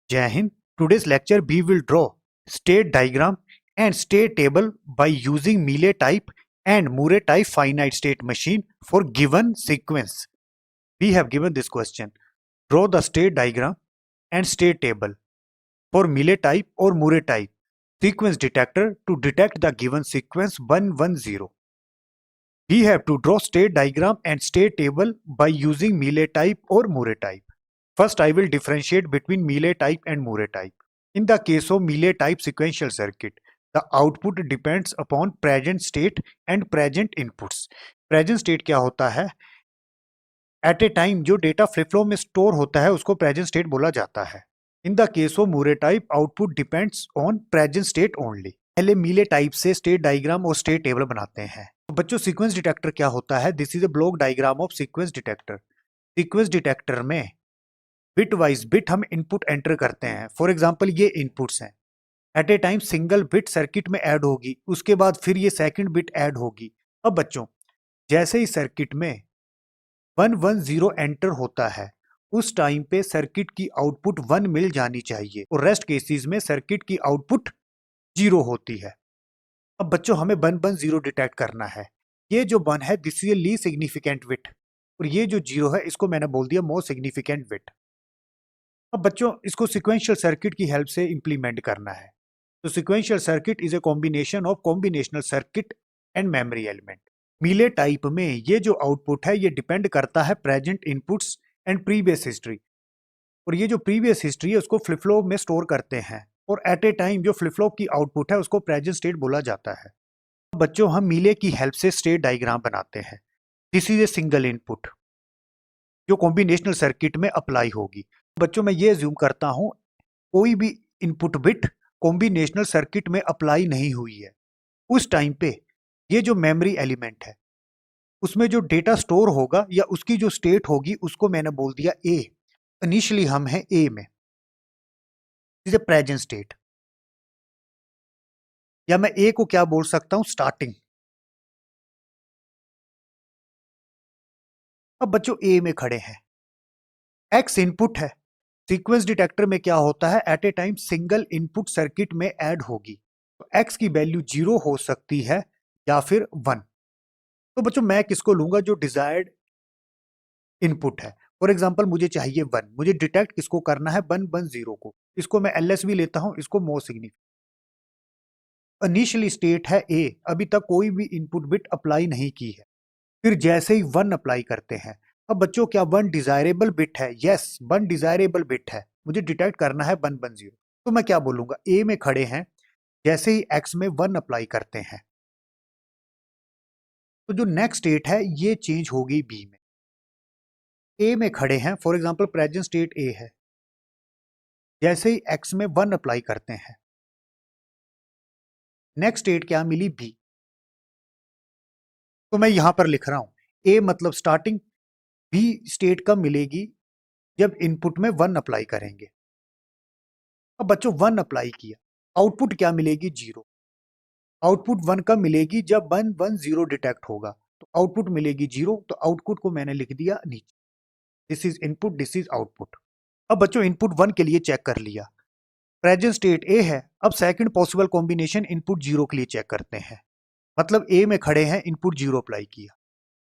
Jai Hind. Today's lecture we will draw state diagram and state table by using Mealy type and Murray type finite state machine for given sequence. We have given this question. Draw the state diagram and state table for Mealy type or Murray type sequence detector to detect the given sequence 110. We have to draw state diagram and state table by using Mealy type or Murray type. First, I will differentiate between Mealy type and Murray type. In the case of Mealy type sequential circuit, the output depends upon present state and present inputs. Present state क्या होता है? At a time जो data flip flop में store होता है उसको present state बोला जाता है. In the case of Murray type, output depends on present state only. पहले Mealy type से स्टेट डायग्राम और स्टेट टेबल बनाते हैं. तो बच्चों सीक्वेंस डिटेक्टर क्या होता है? This is a block diagram of sequence detector. Sequence detector में बिट वाइज बिट हम इनपुट एंटर करते हैं. फॉर एग्जांपल ये इनपुट्स हैं. At a time single bit circuit में ऐड होगी, उसके बाद फिर ये सेकंड बिट ऐड होगी. अब बच्चों जैसे ही सर्किट में 110 एंटर होता है उस टाइम पे सर्किट की आउटपुट 1 मिल जानी चाहिए और रेस्ट केसेस में सर्किट की आउटपुट 0 होती है. अब बच्चों हमें 110 डिटेक्ट करना है. ये जो 1 है this is least significant bit और ये जो 0 है इसको मैंने बोल दिया मोस्ट सिग्निफिकेंट बिट. अब बच्चों इसको सिक्वेंशियल सर्किट की हेल्प से इंप्लीमेंट करना है. तो sequential circuit is a combination of combinational circuit and memory element. मीले टाइप में ये जो आउटपुट है ये डिपेंड करता है present inputs and previous history. और ये जो प्रीवियस हिस्ट्री है उसको फ्लिप फ्लॉप में स्टोर करते हैं और एट ए टाइम जो फ्लिप फ्लॉप की आउटपुट है उसको प्रेजेंट स्टेट बोला जाता है. बच्चों हम मीले की हेल्प से स्टेट डायग्राम बनाते हैं. This is a single input जो कॉम्बिनेशनल सर्किट में अप्लाई होगी. बच्चों मैं ये ज्यूम करता हूं कोई भी इनपुट बिट कॉम्बिनेशनल सर्किट में अप्लाई नहीं हुई है. उस टाइम पे ये जो मेमोरी एलिमेंट है उसमें जो डेटा स्टोर होगा या उसकी जो स्टेट होगी उसको मैंने बोल दिया ए. इनिशियली हम हैं ए में, इज ए प्रेजेंट स्टेट, या मैं ए को क्या बोल सकता हूं स्टार्टिंग. अब बच्चों ए में खड़े हैं, एक्स इनपुट है. सीक्वेंस डिटेक्टर में क्या होता है at a time single input circuit में ऐड होगी तो एक्स की वैल्यू 0 हो सकती है या फिर 1. तो बच्चों मैं किसको लूंगा जो डिजायर्ड इनपुट है. फॉर एग्जांपल मुझे चाहिए 1, मुझे डिटेक्ट किसको करना है 110 को. इसको मैं एलएस भी लेता हूं, इसको मोस्ट सिग्निफिकेंट. इनिशियली स्टेट है ए, अभी तक कोई भी इनपुट बिट अप्लाई नहीं की है. फिर जैसे ही 1 अप्लाई करते हैं. अब बच्चों क्या 1 डिजायरेबल बिट है? यस 1 डिजायरेबल बिट है, मुझे डिटेक्ट करना है 110. तो मैं क्या बोलूंगा ए में खड़े हैं, जैसे ही एक्स में 1 अप्लाई करते हैं तो जो नेक्स्ट स्टेट है ये चेंज हो गई बी में. ए में खड़े हैं, for example present state A है, जैसे ही एक्स में 1 अप्लाई करते हैं नेक्स्ट स्टेट क्या मिली बी. तो मैं यहां पर लिख रहा हूं ए मतलब स्टार्टिंग, बी स्टेट कब मिलेगी जब इनपुट में 1 अप्लाई करेंगे. अब बच्चों 1 अप्लाई किया, आउटपुट क्या मिलेगी 0. आउटपुट 1 कब मिलेगी जब 110 डिटेक्ट होगा तो आउटपुट मिलेगी 0. तो आउटपुट को मैंने लिख दिया नीचे, this is input this is output. अब बच्चों इनपुट 1 के लिए चेक कर लिया, प्रेजेंट स्टेट ए है. अब सेकंड पॉसिबल कॉम्बिनेशन इनपुट 0 के लिए चेक करते हैं, मतलब ए में खड़े हैं इनपुट 0 अप्लाई किया.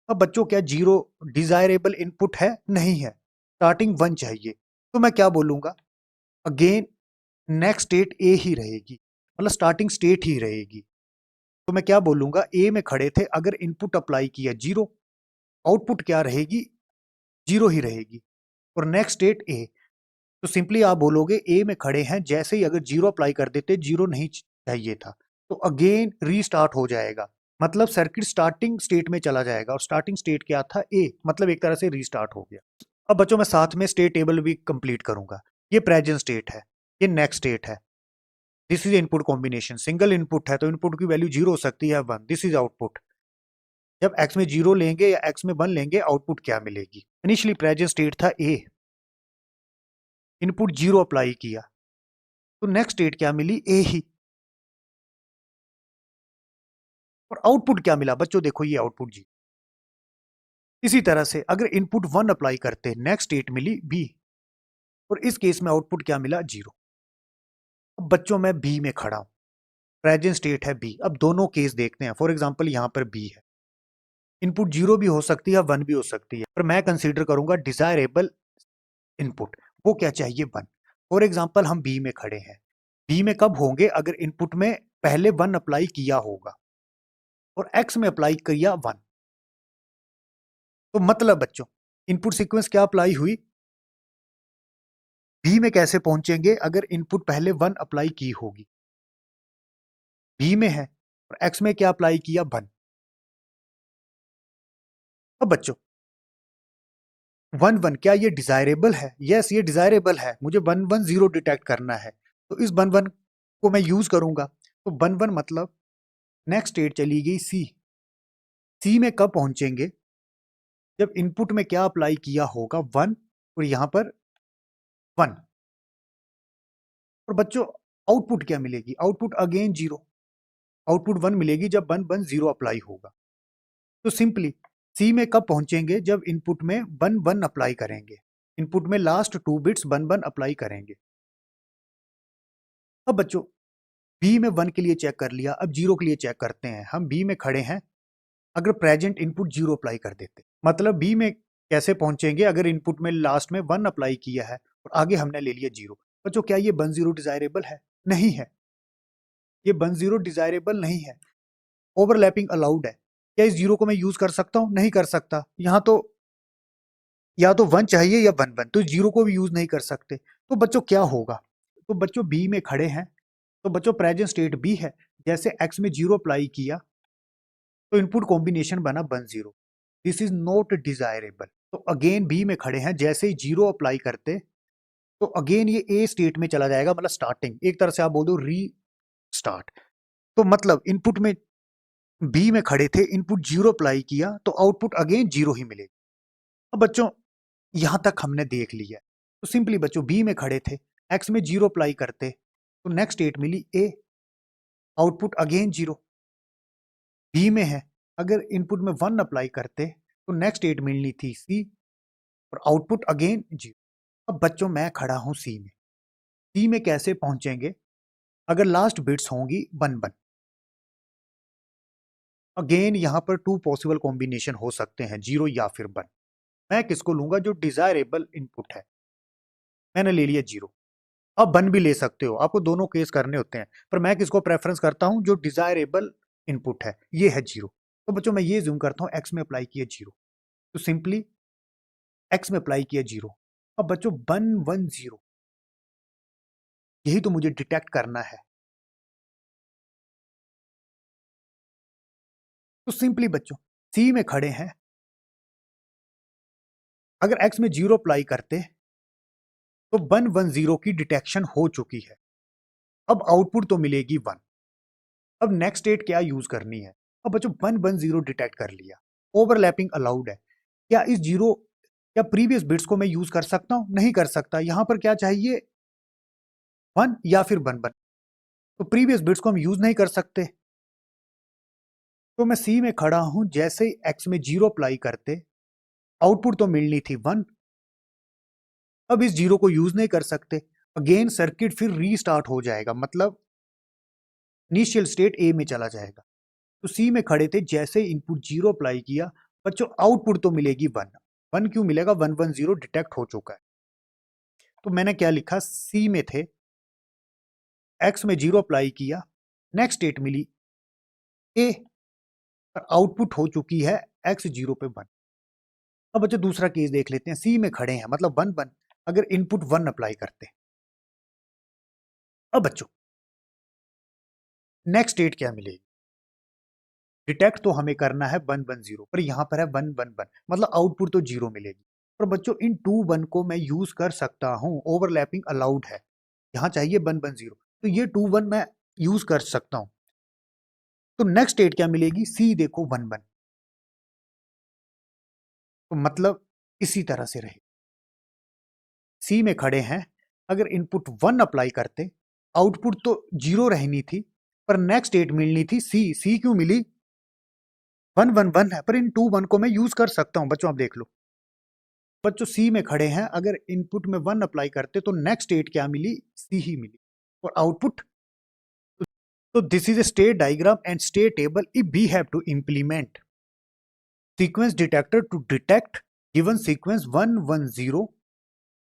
अब बच्चों क्या 0 डिजायरेबल इनपुट है? नहीं है, स्टार्टिंग 1 चाहिए. तो मैं क्या बोलूंगा अगेन नेक्स्ट स्टेट ए ही रहेगी, मतलब स्टार्टिंग स्टेट ही रहेगी. तो मैं क्या बोलूंगा ए में खड़े थे, अगर इनपुट अप्लाई किया 0, आउटपुट क्या रहेगी 0 ही रहेगी और नेक्स्ट स्टेट ए. तो सिंपली आप बोलोगे ए में खड़े हैं, जैसे ही अगर 0 अप्लाई कर देते 0 नहीं चाहिए था तो अगेन रीस्टार्ट हो जाएगा, मतलब सर्किट स्टार्टिंग स्टेट में चला जाएगा और स्टार्टिंग स्टेट क्या था ए, मतलब एक तरह से रीस्टार्ट हो गया. अब बच्चों मैं साथ में स्टेट टेबल भी कंप्लीट करूंगा. ये प्रेजेंट स्टेट है, ये नेक्स्ट स्टेट है, this is input combination. Single input है तो इनपुट की वैल्यू 0 हो सकती है 1. दिस इज आउटपुट, जब x में 0 लेंगे या x में 1 लेंगे आउटपुट क्या मिलेगी. इनिशियली प्रेजेंट स्टेट था a, इनपुट 0 अप्लाई किया तो नेक्स्ट स्टेट क्या मिली ए ही, और आउटपुट क्या मिला बच्चों देखो ये आउटपुट जी. इसी तरह से अगर इनपुट 1 अप्लाई करते नेक्स्ट स्टेट मिली बी, और इस केस में आउटपुट क्या मिला, 0। अब बच्चों मैं बी में खड़ा हूं, प्रेजेंट स्टेट है बी। अब दोनों केस देखते हैं। फॉर एग्जाम्पल यहाँ पर बी है, इनपुट 0 भी हो सकती है, 1 भी हो सकती है, पर मैं कंसीडर करूंगा डिजायरेबल इनपुट, वो क्या चाहिए, 1। फॉर एग्जाम्पल हम बी में खड़े हैं, बी में कब होंगे, अगर इनपुट में पहले 1 अप्लाई किया होगा और एक्स में अप्लाई किया 1। तो मतलब बच्चों इनपुट सीक्वेंस क्या अप्लाई हुई, बी में कैसे पहुंचेंगे अगर इनपुट पहले 1 अप्लाई की होगी, बी में है और एक्स में क्या अप्लाई किया, 1। अब बच्चों 1 1 क्या ये डिजायरेबल है, यस ये डिजायरेबल है, मुझे 1 1 0 डिटेक्ट करना है, तो इस 1 1 को मैं यूज करूंगा। तो 1 1 मतलब नेक्स्ट स्टेट चली गई सी, सी में कब पहुंचेंगे, जब इनपुट में क्या अप्लाई किया होगा, 1 और यहां पर 1। और बच्चों आउटपुट क्या मिलेगी, आउटपुट अगेन 0, आउटपुट 1 मिलेगी जब 1 1 0 अप्लाई होगा। तो सिंपली सी में कब पहुंचेंगे, जब इनपुट में 1 1 अप्लाई करेंगे, इनपुट में लास्ट 2 बिट्स 1 1 अप्लाई करेंगे। अब बच्चों बी में 1 के लिए चेक कर लिया, अब 0 के लिए चेक करते हैं। हम बी में खड़े हैं, अगर प्रेजेंट इनपुट 0 अप्लाई कर देते, मतलब बी में कैसे पहुंचेंगे अगर इनपुट में लास्ट में 1 अप्लाई किया है और आगे हमने ले लिया 0। बच्चों क्या ये 1 0 डिजायरेबल है, नहीं है, ये 1 0 डिजायरेबल नहीं है। ओवरलैपिंग अलाउड है, क्या इस 0 को मैं यूज कर सकता हूं, नहीं कर सकता, यहां तो या तो 1 चाहिए या 1 1, तो 0 को भी यूज नहीं कर सकते। तो बच्चों क्या होगा, तो बच्चों बी में खड़े हैं, तो बच्चों प्रेजेंट स्टेट बी है, जैसे एक्स में 0 अप्लाई किया तो इनपुट कॉम्बिनेशन बना 1 0, दिस इज नॉट डिजायरेबल। तो अगेन बी में खड़े हैं, जैसे ही 0 अप्लाई करते तो अगेन ये ए स्टेट में चला जाएगा, मतलब स्टार्टिंग, एक तरह से आप बोल दो री स्टार्ट। तो मतलब इनपुट में बी में खड़े थे, इनपुट 0 अप्लाई किया तो आउटपुट अगेन 0 ही मिलेगा। अब बच्चों यहां तक हमने देख लिया, तो सिंपली बच्चों बी में खड़े थे, एक्स में 0 अप्लाई करते तो नेक्स्ट स्टेट मिली ए, आउटपुट अगेन 0। बी में है, अगर इनपुट में 1 अप्लाई करते तो नेक्स्ट स्टेट मिलनी थी सी और आउटपुट अगेन 0। अब बच्चों मैं खड़ा हूं सी में, सी में कैसे पहुंचेंगे अगर लास्ट बिट्स होंगी 1 1। अगेन यहां पर 2 पॉसिबल कॉम्बिनेशन हो सकते हैं, 0 या फिर 1। मैं किसको लूंगा, जो डिजायरेबल इनपुट है, मैंने ले लिया 0। आप 1 भी ले सकते हो, आपको दोनों केस करने होते हैं, पर मैं किसको प्रेफरेंस करता हूं, जो डिजायरेबल इनपुट है, ये है 0। तो बच्चों मैं ये जूम करता हूं, एक्स में अप्लाई किया 0, तो सिंपली एक्स में अप्लाई किया 0। अब बच्चों 1 1 0, यही तो मुझे डिटेक्ट करना है। तो सिंपली बच्चों सी में खड़े हैं, अगर एक्स में 0 अप्लाई करते तो 1 1 0 की डिटेक्शन हो चुकी है, अब आउटपुट तो मिलेगी 1। अब नेक्स्ट स्टेट क्या यूज करनी है, अब बच्चों 1 1 0 डिटेक्ट कर लिया, ओवरलैपिंग अलाउड है, क्या इस 0 या प्रीवियस बिट्स को मैं यूज कर सकता हूं, नहीं कर सकता, यहां पर क्या चाहिए 1 या फिर 1 1, तो प्रीवियस बिट्स को हम यूज नहीं कर सकते। तो मैं सी में खड़ा हूं, जैसे ही एक्स में 0 अप्लाई करते आउटपुट तो मिलनी थी 1, अब इस 0 को यूज नहीं कर सकते, अगेन सर्किट फिर रीस्टार्ट हो जाएगा, मतलब इनिशियल स्टेट ए में चला जाएगा। तो सी में खड़े थे, जैसे इनपुट 0 अप्लाई किया बच्चों आउटपुट तो मिलेगी 1। 1 क्यों मिलेगा, 1 1 0 डिटेक्ट हो चुका है। तो मैंने क्या लिखा, सी में थे, एक्स में 0 अप्लाई किया, नेक्स्ट स्टेट मिली ए, आउटपुट हो चुकी है एक्स 0 पे 1। अब बच्चों दूसरा केस देख लेते हैं, सी में खड़े हैं, मतलब 1 1, अगर इनपुट 1 अप्लाई करते, अब बच्चों नेक्स्ट स्टेट क्या मिलेगी, डिटेक्ट तो हमें करना है 1 1 0, पर यहां पर है 1 1 1, मतलब आउटपुट तो 0 मिलेगी। पर बच्चों इन 2 1 को मैं यूज कर सकता हूं, ओवरलैपिंग अलाउड है, यहां चाहिए 1 1 0, तो ये 2 1 मैं यूज कर सकता हूं। तो नेक्स्ट स्टेट क्या मिलेगी, सी देखो 1 1, तो मतलब इसी तरह से रहे, सी में खड़े हैं, अगर इनपुट 1 अप्लाई करते आउटपुट तो 0 रहनी थी, पर नेक्स्ट स्टेट मिलनी थी सी, सी क्यों मिली, 1 1 1 है, पर इन 2 1 को मैं यूज कर सकता हूं। बच्चों आप देख लो, बच्चों सी में खड़े हैं, अगर इनपुट में 1 अप्लाई करते तो नेक्स्ट स्टेट क्या मिली, सी ही मिली, और आउटपुट। तो this is a state diagram and state table if we have to implement sequence detector to detect given sequence 110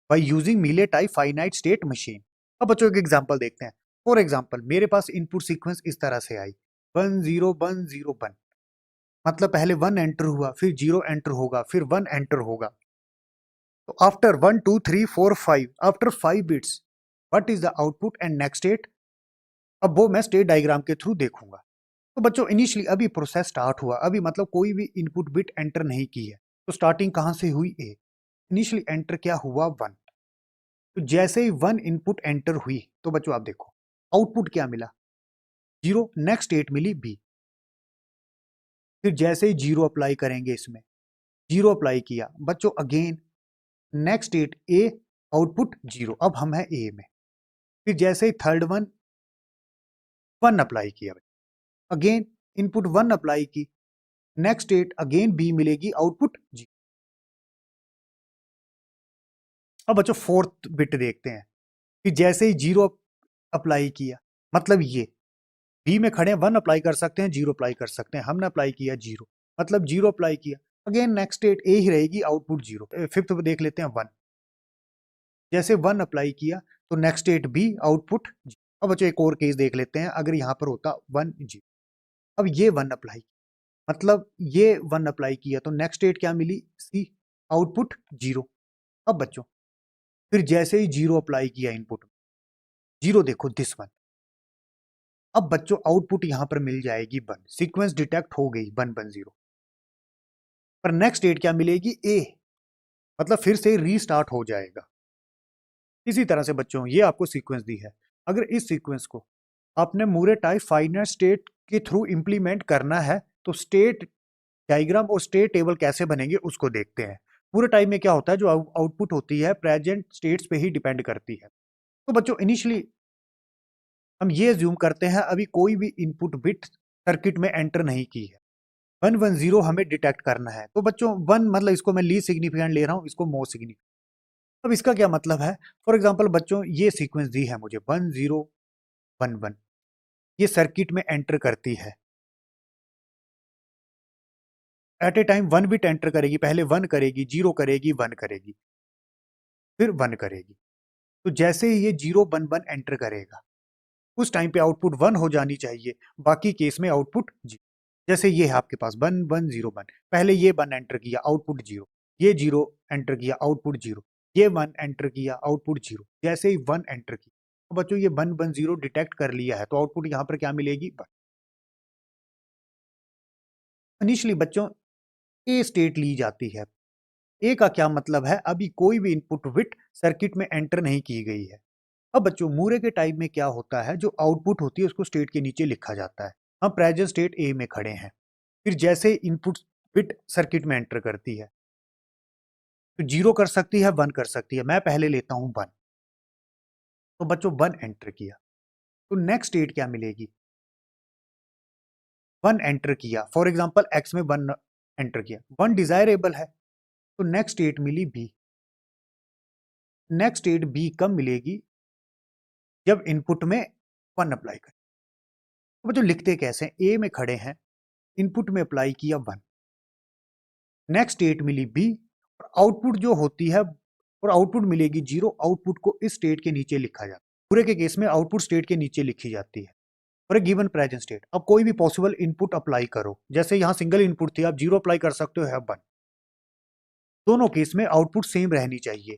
by using Mealy type finite state machine। अब बच्चों एक example देखते हैं। फॉर एग्जांपल मेरे पास input sequence इस तरह से आई 10101, मतलब पहले 1 एंटर हुआ, फिर 0 एंटर होगा, फिर 1 एंटर होगा। तो after 1 2 3 4 5, after 5 bits what is the output and next state, अब वो मैं स्टेट डायग्राम के थ्रू देखूंगा। तो बच्चों इनिशियली अभी प्रोसेस स्टार्ट हुआ, अभी मतलब कोई भी इनपुट बिट एंटर नहीं की है, तो स्टार्टिंग कहां से हुई, ए। इनिशियली एंटर क्या हुआ, 1। तो जैसे ही 1 इनपुट एंटर हुई तो बच्चों आप देखो आउटपुट क्या मिला, 0, नेक्स्ट स्टेट मिली बी। फिर जैसे ही 0 अप्लाई करेंगे, इसमें 0 अप्लाई किया बच्चों, again next state A, output 0, अब हम है ए में। फिर जैसे ही थर्ड 1 अप्लाई किया, अगेन इनपुट 1 अप्लाई की, नेक्स्ट स्टेट अगेन बी मिलेगी, आउटपुट 0। अब बच्चों फोर्थ बिट देखते हैं कि जैसे ही 0 अप्लाई किया, मतलब ये बी में खड़े 1 अप्लाई कर सकते हैं, 0 अप्लाई कर सकते हैं, हमने अप्लाई किया 0, मतलब 0 अप्लाई किया, अगेन नेक्स्ट स्टेट ए ही रहेगी, आउटपुट 0। फिफ्थ में देख लेते हैं 1, जैसे 1 अप्लाई किया तो नेक्स्ट स्टेट बी, आउटपुट 0। अब बच्चों एक और केस देख लेते हैं, अगर यहाँ पर होता 1 0, अब ये 1 अप्लाई, मतलब ये 1 अप्लाई किया तो नेक्स्ट स्टेट क्या मिली, सी, आउटपुट 0। अब बच्चों फिर जैसे ही 0 अप्लाई किया इनपुट 0, देखो दिस 1, अब बच्चों आउटपुट यहां पर मिल जाएगी 1, सीक्वेंस डिटेक्ट हो गई 110, पर नेक्स्ट स्टेट क्या मिलेगी, ए, मतलब फिर से रीस्टार्ट हो जाएगा। इसी तरह से बच्चों ये आपको सीक्वेंस दी है, अगर इस सीक्वेंस को आपने मूरे टाइप फाइनाइट स्टेट के थ्रू इंप्लीमेंट करना है तो स्टेट डायग्राम और स्टेट टेबल कैसे बनेंगे उसको देखते हैं। पूरे टाइम में क्या होता है, जो आउटपुट होती है प्रेजेंट स्टेट्स पे ही डिपेंड करती है। तो बच्चों इनिशियली हम ये ज्यूम करते हैं अभी कोई भी इनपुट बिट सर्किट में एंटर नहीं की है, 110 हमें डिटेक्ट करना है। तो बच्चों 1 मतलब इसको मैं लीस्ट सिग्निफिकेंट ले रहा हूँ, इसको मोस्ट सिग्निफिकेंट। अब इसका क्या मतलब है, फॉर एग्जाम्पल बच्चों ये सीक्वेंस दी है मुझे 1011, ये सर्किट में एंटर करती है, at a time 1 bit enter करेगी, पहले 1 करेगी, 0 करेगी, 1 करेगी, फिर 1 करेगी। तो जैसे ही ये 0 1 1 एंटर करेगा उस टाइम पे आउटपुट 1 हो जानी चाहिए, बाकी केस में आउटपुट 0। जैसे ये है आपके पास 1 1 0 1, पहले ये 1 एंटर किया, आउटपुट 0, ये 0 एंटर किया, आउटपुट 0, ये 1 एंटर किया, आउटपुट 0। जैसे ही 1 एंटर किया तो बच्चों ये 1 1 0 डिटेक्ट कर लिया है, तो आउटपुट यहाँ पर क्या मिलेगी, 1। इनिशियली बच्चों ए स्टेट ली जाती है, ए का क्या मतलब है, अभी कोई भी इनपुट बिट सर्किट में एंटर नहीं की गई है। अब बच्चों मूरे के टाइप में क्या होता है, जो आउटपुट होती है उसको स्टेट के नीचे लिखा जाता है। हम प्रेजेंट स्टेट ए में खड़े हैं, फिर जैसे इनपुट बिट सर्किट में एंटर करती है तो 0 कर सकती है, 1 कर सकती है, मैं पहले लेता हूं 1। तो बच्चों 1 एंटर किया तो नेक्स्ट स्टेट क्या मिलेगी, 1 एंटर किया, फॉर एग्जांपल एक्स में 1 एंटर किया, 1 डिजायरेबल है, तो नेक्स्ट स्टेट मिली बी। नेक्स्ट स्टेट बी कब मिलेगी, जब इनपुट में 1 अप्लाई करें। तो बच्चों लिखते कैसे, ए में खड़े हैं, इनपुट में अप्लाई किया 1, नेक्स्ट स्टेट मिली बी, और आउटपुट जो होती है और आउटपुट मिलेगी 0, आउटपुट को इस स्टेट के नीचे लिखा जाता है। पूरे के केस में आउटपुट स्टेट के नीचे लिखी जाती है और एक गिवन प्रेजेंट स्टेट। अब कोई भी पॉसिबल इनपुट अप्लाई करो, जैसे यहां सिंगल इनपुट थी, आप 0 अप्लाई कर सकते हो, है 1। दोनों केस में आउटपुट सेम रहनी चाहिए।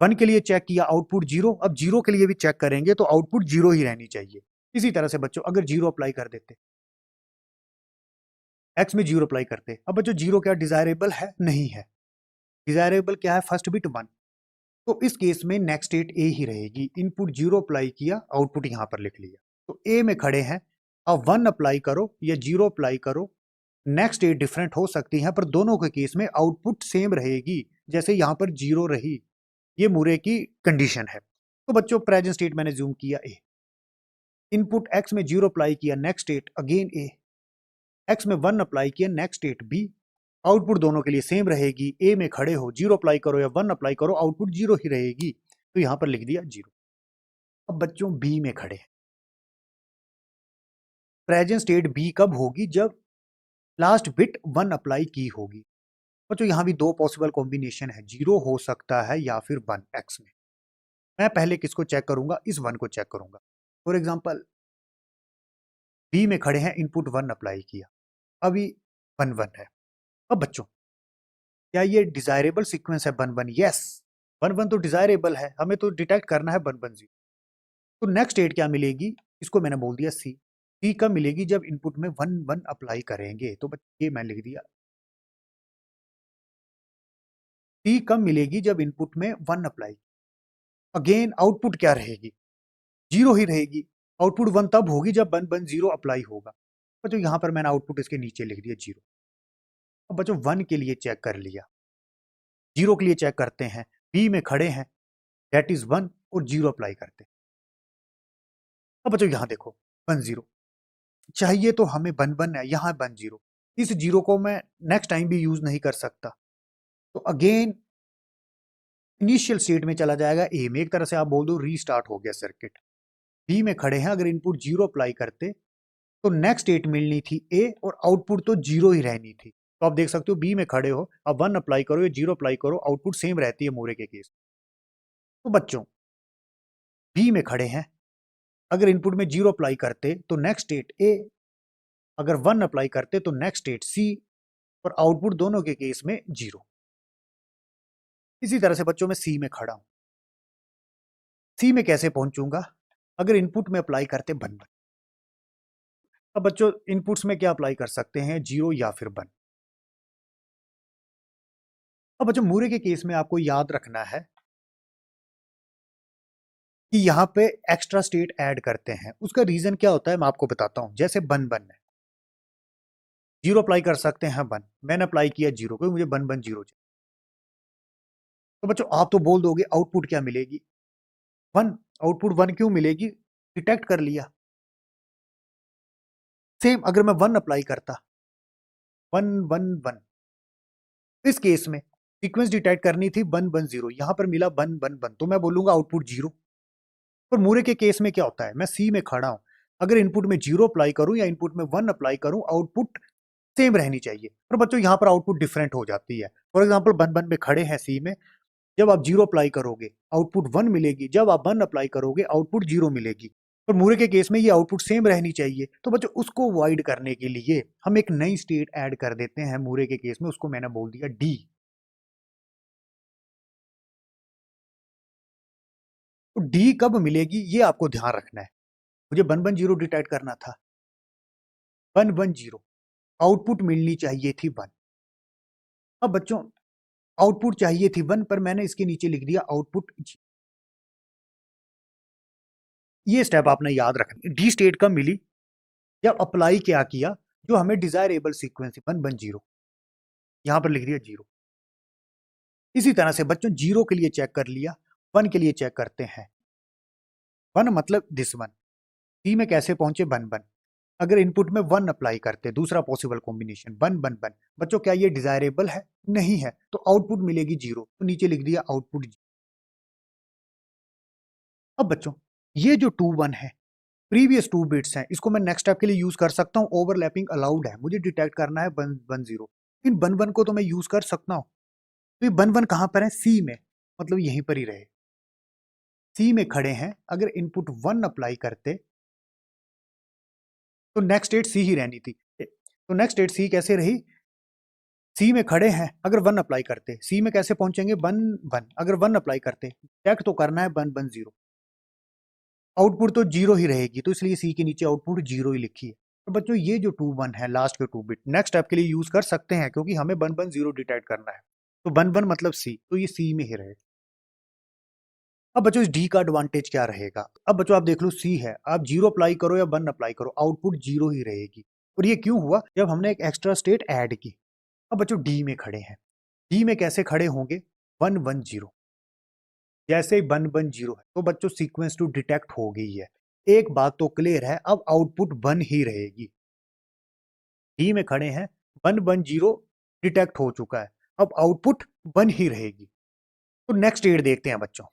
1 के लिए चेक किया, आउटपुट 0, अब 0 के लिए भी चेक करेंगे तो आउटपुट 0 ही रहनी चाहिए। इसी तरह से बच्चों अगर 0 अप्लाई कर देते, एक्स में 0 अप्लाई करते, अब बच्चों 0 क्या डिजायरेबल है, नहीं है, डिजायरेबल क्या है, फर्स्ट बिट 1। तो इस केस में नेक्स्ट स्टेट ए ही रहेगी, इनपुट 0 अप्लाई किया, आउटपुट यहां पर लिख लिया, तो ए में खड़े हैं। अब 1 अप्लाई करो या 0 अप्लाई करो, नेक्स्ट स्टेट डिफरेंट हो सकती है, पर दोनों के केस में आउटपुट सेम रहेगी, जैसे यहां पर 0 रही। ये मूरे की कंडीशन है। तो बच्चों प्रेजेंट स्टेट मैंने जूम किया ए, इनपुट एक्स में 0 अप्लाई किया, नेक्स्ट स्टेट अगेन ए, एक्स में 1 अप्लाई किया, नेक्स्ट स्टेट बी, आउटपुट दोनों के लिए सेम रहेगी। ए में खड़े हो, 0 अप्लाई करो या 1 अप्लाई करो, आउटपुट 0 ही रहेगी। तो यहां पर लिख दिया 0। अब बच्चों बी में खड़े हैं, प्रेजेंट स्टेट बी कब होगी? जब लास्ट बिट 1 अप्लाई की होगी। बच्चों यहां भी दो पॉसिबल कॉम्बिनेशन है, 0 हो सकता है या फिर 1 एक्स में। मैं पहले किसको चेक करूंगा? इस 1 को चेक करूंगा। फॉर एग्जाम्पल बी में खड़े हैं, इनपुट 1 अप्लाई किया, अभी 1 1 है। अब बच्चों क्या ये डिजायरेबल सीक्वेंस है 1 1? यस, 1 1 तो डिजायरेबल है, हमें तो डिटेक्ट करना है 1 1 0। तो नेक्स्ट स्टेट क्या मिलेगी? इसको मैंने बोल दिया सी। सी कब मिलेगी? जब इनपुट में 1 1 अप्लाई करेंगे। तो बच्चे ये मैं लिख दिया। सी कब मिलेगी? जब इनपुट में 1 अप्लाई। अगेन आउटपुट क्या रहेगी? 0 ही रहेगी। आउटपुट 1 तब होगी जब 1 1 0 अप्लाई होगा। बच्चों यहां पर मैंने आउटपुट इसके नीचे लिख दिया 0। अब बच्चों 1 के लिए चेक कर लिया, 0 के लिए चेक करते हैं। बी में खड़े हैं, दैट इज 1 और 0 अप्लाई करते हैं। अब बच्चों यहां देखो 1 0 चाहिए, तो हमें 1 1 है, यहां 1 0। इस 0 को मैं नेक्स्ट टाइम भी यूज नहीं कर सकता, तो अगेन इनिशियल स्टेट में चला जाएगा ए में। एक तरह से आप बोल दो रीस्टार्ट हो गया सर्किट। बी में खड़े हैं, अगर इनपुट 0 अप्लाई करते तो नेक्स्ट स्टेट मिलनी थी ए और आउटपुट तो 0 ही रहनी थी। तो आप देख सकते हो बी में खड़े हो, अब 1 अप्लाई करो या 0 अप्लाई करो, आउटपुट सेम रहती है मोरे के केस। तो बच्चों बी में खड़े हैं, अगर इनपुट में 0 अप्लाई करते तो नेक्स्ट स्टेट ए, अगर 1 अप्लाई करते तो नेक्स्ट स्टेट सी, और आउटपुट दोनों के केस में 0। इसी तरह से बच्चों में सी में खड़ा हूं, सी में कैसे पहुंचूंगा? अगर इनपुट में अप्लाई करते 1 1। अब बच्चों इनपुट्स में क्या अप्लाई कर सकते हैं? 0 या फिर 1। अब बच्चों मूरे के केस में आपको याद रखना है कि यहाँ पे एक्स्ट्रा स्टेट ऐड करते हैं। उसका रीजन क्या होता है मैं आपको बताता हूं। जैसे 1 1 है, 0 अप्लाई कर सकते हैं 1, मैंने अप्लाई किया 0 क्योंकि मुझे 1 1 0 चाहिए। तो बच्चों आप तो बोल दोगे आउटपुट क्या मिलेगी? 1। आउटपुट 1 क्यों मिलेगी? डिटेक्ट कर लिया। सेम अगर मैं 1 अप्लाई करता, 1 1 1, इस केस में सीक्वेंस डिटेक्ट करनी थी 1 1 0, यहां पर मिला 1 1 1, तो मैं बोलूंगा आउटपुट 0। पर मूरे के केस में क्या होता है? मैं सी में खड़ा हूं, अगर इनपुट में 0 अप्लाई करूं या इनपुट में 1 अप्लाई करूं, आउटपुट सेम रहनी चाहिए। पर बच्चों यहां पर आउटपुट डिफरेंट हो जाती है। फॉर एग्जांपल 1 1 में खड़े हैं सी में, जब आप 0 अप्लाई करोगे आउटपुट 1 मिलेगी, जब आप 1 अप्लाई करोगे आउटपुट 0 मिलेगी। पर मूरे के केस में ये आउटपुट सेम रहनी चाहिए। तो बच्चों उसको अवॉइड करने के लिए हम एक नई स्टेट ऐड कर देते हैं मूरे के केस में, उसको मैंने बोल दिया डी। तो डी कब मिलेगी ये आपको ध्यान रखना है। मुझे 1 1 0 डिटेक्ट करना था, 1 1 0, आउटपुट मिलनी चाहिए थी 1। अब बच्चों आउटपुट चाहिए थी 1, पर मैंने इसके नीचे लिख दिया आउटपुट 0। ये स्टेप आपने याद रखना। डी स्टेट कब मिली? जब अप्लाई क्या किया? जो हमें डिजायरेबल सीक्वेंस 1 1 0, यहां पर लिख दिया 0। इसी तरह से बच्चों 0 के लिए चेक कर लिया, 1 के लिए चेक करते हैं। 1 मतलब दिस 1। सी में कैसे पहुंचे? 1 1। अगर इनपुट में 1 अप्लाई करते, दूसरा पॉसिबल कॉम्बिनेशन 1 1 1। बच्चों क्या ये डिजायरेबल है? नहीं है, तो आउटपुट मिलेगी 0, तो नीचे लिख दिया आउटपुट 0। अब बच्चों ये जो 2 1 है, प्रीवियस 2 बिट्स हैं, इसको मैं नेक्स्ट स्टेप के लिए यूज कर सकता हूं। ओवरलैपिंग अलाउड है, मुझे डिटेक्ट करना है 1 1 0। इन 1 1 को तो मैं यूज कर सकता हूं। तो ये 1 1 कहां पर है? सी में, मतलब यहीं पर ही रहे। सी में खड़े हैं, अगर इनपुट 1 अप्लाई करते तो नेक्स्ट स्टेट सी ही रहनी थी। तो नेक्स्ट स्टेट सी कैसे रही? सी में खड़े हैं, अगर 1 अप्लाई करते, सी में कैसे पहुंचेंगे? 1 1। अगर 1 अप्लाई करते, चेक तो करना है 1 1 0, आउटपुट तो 0 ही रहेगी, तो इसलिए सी के नीचे आउटपुट 0 ही लिखी है। तो बच्चों ये जो 2 1 है, लास्ट के 2 बिट नेक्स्ट स्टेप के लिए यूज कर सकते हैं, क्योंकि हमें 1 1 0 डिटेक्ट करना है। तो 1 1 मतलब सी, तो ये सी में ही रहे। अब बच्चों इस डी का एडवांटेज क्या रहेगा? अब बच्चों आप देख लो सी है, आप 0 अप्लाई करो या 1 अप्लाई करो, आउटपुट 0 ही रहेगी। और ये क्यों हुआ? जब हमने एक एक्स्ट्रा स्टेट ऐड की। अब बच्चों डी में खड़े हैं, डी में कैसे खड़े होंगे? 1 1 0। जैसे ही 1 1 0 है, तो बच्चों सीक्वेंस टू डिटेक्ट हो गई है। एक बात तो क्लियर है, अब आउटपुट 1 ही रहेगी। डी में खड़े हैं, 1 1 0 डिटेक्ट हो चुका है, अब आउटपुट 1 ही रहेगी। तो नेक्स्ट स्टेट देखते हैं बच्चों,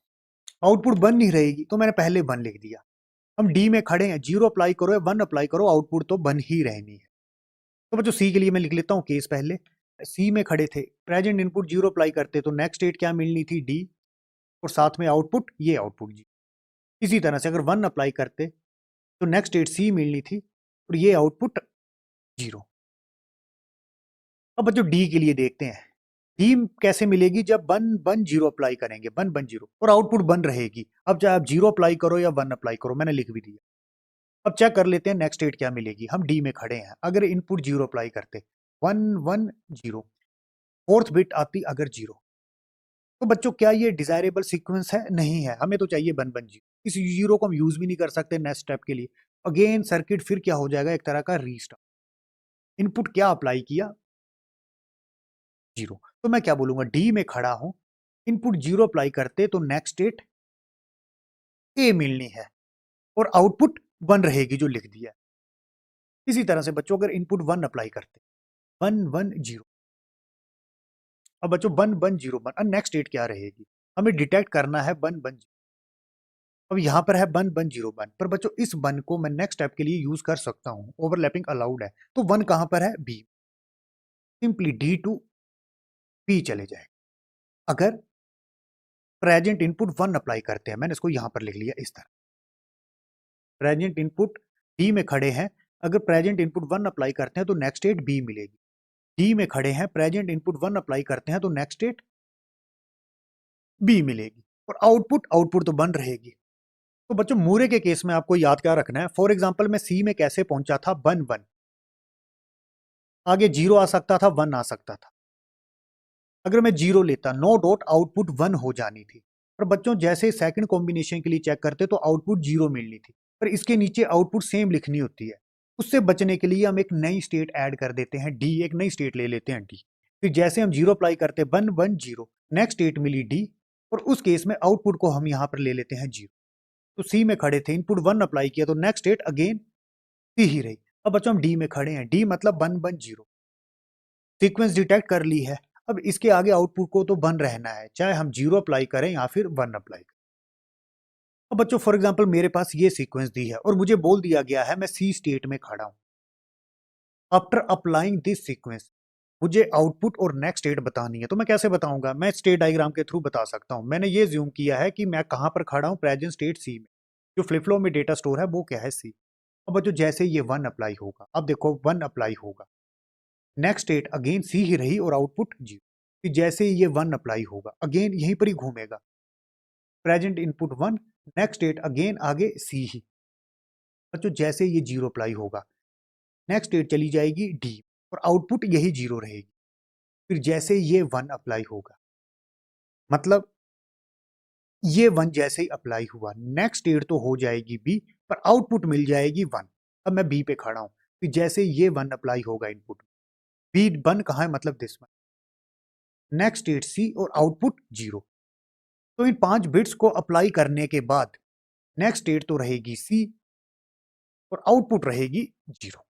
आउटपुट 1 नहीं रहेगी तो मैंने पहले 1 लिख दिया। हम डी में खड़े हैं, 0 अप्लाई करो या 1 अप्लाई करो, आउटपुट तो 1 ही रहनी है। तो बच्चों सी के लिए मैं लिख लेता हूँ केस पहले। सी में खड़े थे, प्रेजेंट इनपुट 0 अप्लाई करते तो नेक्स्ट स्टेट क्या मिलनी थी, डी, और साथ में आउटपुट ये आउटपुट जी। इसी तरह से अगर 1 अप्लाई करते तो नेक्स्ट स्टेट सी मिलनी थी और ये आउटपुट 0। अब बच्चों डी के लिए देखते हैं, डी कैसे मिलेगी, जब 1 1 0 अप्लाई करेंगे, 1 1 0 और आउटपुट 1 रहेगी। अब चाहे आप 0 अप्लाई करो या 1 अप्लाई करो, मैंने लिख भी दिया। अब चेक कर लेते हैं नेक्स्ट स्टेट क्या मिलेगी। हम डी में खड़े हैं, अगर इनपुट 0 अप्लाई करते 1 1 0, फोर्थ बिट आती अगर 0, तो बच्चों क्या ये डिजायरेबल सीक्वेंस है, नहीं है, हमें तो चाहिए 1 1 0। इस 0 को हम यूज भी नहीं कर सकते नेक्स्ट स्टेप के लिए। अगेन सर्किट फिर क्या हो जाएगा, एक तरह का रीस्टार्ट। इनपुट क्या अप्लाई किया, 0, तो मैं क्या बोलूंगा, डी में खड़ा हूं, इनपुट 0 अप्लाई करते तो नेक्स्ट स्टेट ए मिलनी है और आउटपुट 1 रहेगी जो लिख दिया है। इसी तरह से बच्चों अगर इनपुट 1 अप्लाई करते 1 1 0, अब बच्चों 1 1 0 1, अब नेक्स्ट स्टेट क्या रहेगी, हमें डिटेक्ट करना है 1 1 0। अब यहाँ पर है 1 1 0 1, पर बच्चों इस 1 को मैं नेक्स्ट स्टेप के लिए यूज कर सकता हूँ, ओवरलैपिंग अलाउड है। तो 1 कहां पर है, B, simply D to B चले जाएगा। अगर प्रेजेंट इनपुट 1 अप्लाई करते हैं, मैंने इसको यहां पर लिख लिया इस तरह, प्रेजेंट इनपुट डी में खड़े हैं, अगर प्रेजेंट इनपुट 1 अप्लाई करते हैं तो नेक्स्ट स्टेट बी मिलेगी। डी में खड़े हैं, प्रेजेंट इनपुट 1 अप्लाई करते हैं तो नेक्स्ट स्टेट बी मिलेगी और आउटपुट तो 1 रहेगी। तो बच्चों मूरे के केस में आपको याद क्या रखना है, फॉर एग्जांपल मैं सी में कैसे पहुंचा था, 1 1, आगे 0 आ सकता था, 1 आ सकता था। अगर मैं 0 लेता, नो डॉट आउटपुट 1 हो जानी थी। पर बच्चों जैसे सेकंड कॉम्बिनेशन के लिए चेक करते तो आउटपुट 0 मिलनी थी, पर इसके नीचे आउटपुट सेम लिखनी होती है। उससे बचने के लिए हम एक नई स्टेट ऐड कर देते हैं, डी, एक नई स्टेट ले लेते हैं डी। फिर जैसे हम 0 अप्लाई करते 1 1 0, नेक्स्ट स्टेट मिली डी, और उस केस में आउटपुट को हम यहाँ पर ले लेते हैं 0। तो सी में खड़े थे, इनपुट 1 अप्लाई किया तो नेक्स्ट स्टेट अगेन सी ही रही। अब बच्चों हम डी में खड़े हैं, डी मतलब 1 1 0, सीक्वेंस डिटेक्ट कर ली है। अब इसके आगे आउटपुट को तो 1 रहना है, चाहे हम 0 अप्लाई करें या फिर 1 अप्लाई करें। अब बच्चों फॉर एग्जांपल मेरे पास ये सीक्वेंस दी है और मुझे बोल दिया गया है मैं सी स्टेट में खड़ा हूं। आफ्टर अप्लाइंग दिस सीक्वेंस मुझे आउटपुट और नेक्स्ट स्टेट बतानी है, तो मैं कैसे बताऊंगा, मैं स्टेट डायग्राम के थ्रू बता सकता हूं। मैंने ये ज्यूम किया है कि मैं कहां पर खड़ा हूं, प्रेजेंट स्टेट सी में, जो फ्लिप फ्लॉप में डेटा स्टोर है वो क्या है, सी। अब बच्चों जैसे ये 1 अप्लाई होगा, अब देखो 1 अप्लाई होगा, नेक्स्ट स्टेट अगेन सी ही रही और आउटपुट 0। फिर जैसे ये 1 अप्लाई होगा, अगेन यहीं पर ही घूमेगा, present input 1, next state again आगे सी ही। बच्चों जैसे ये 0 अप्लाई होगा, नेक्स्ट स्टेट चली जाएगी डी और आउटपुट यही 0 रहेगी। फिर जैसे ये 1 अप्लाई होगा, मतलब ये 1 जैसे ही अप्लाई हुआ, नेक्स्ट स्टेट तो हो जाएगी बी, पर आउटपुट मिल जाएगी 1। अब मैं बी पे खड़ा हूं, फिर जैसे ये 1 अप्लाई होगा इनपुट, बी 1 कहां है, मतलब दिस वन, नेक्स्ट स्टेट सी और आउटपुट 0। तो इन 5 बिट्स को अप्लाई करने के बाद नेक्स्ट स्टेट तो रहेगी सी और आउटपुट रहेगी 0।